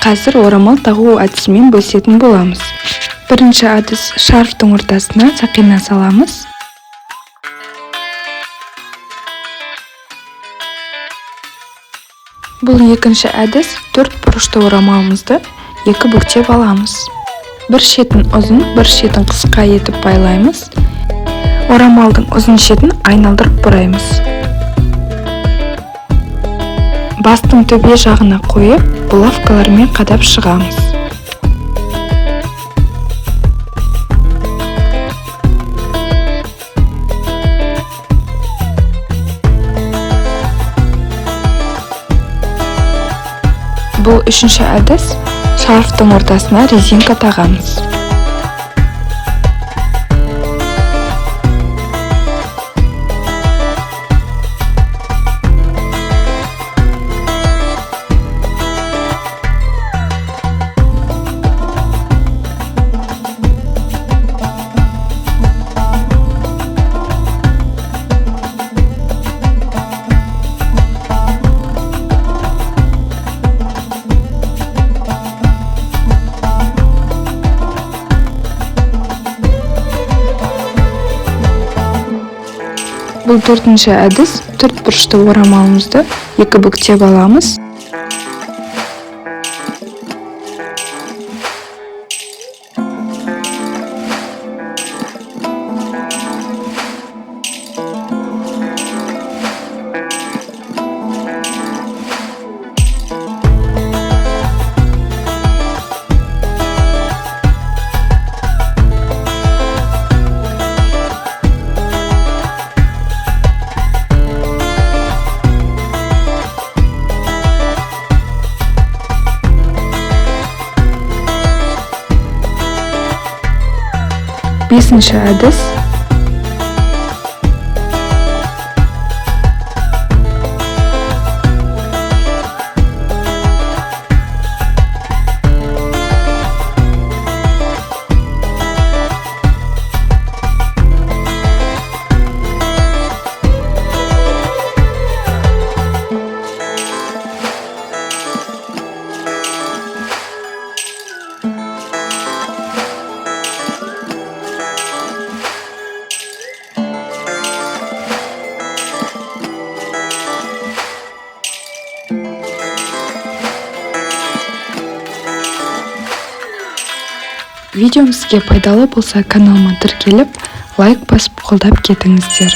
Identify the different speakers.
Speaker 1: Қазір орамал тағу әдісімен бөлісетін боламыз. Бірінші әдіс, шарфтың ортасына сақина саламыз. Бұл екінші әдіс, 4 бұрышты орамалымызды 2 бүктеп аламыз. Бір шетін ұзын, бір шетін қысқа етіп байлаймыз. Орамалдың ұзын шетін айналдырып бұраймыз. Бастың төбе жағына қойып, булавкалармен қадап шығамыз. Бұл үшінші әдіс, шарфтың ортасына резинка тағамыз. Бұл төртінші әдіс, 4 бұрышты орамалымызды 2 бүктеп аламыз. Бесінші әдіс. Видеом сізге пайдалы болса, каналыма тіркеліп, лайк басып қолдап кетіңіздер.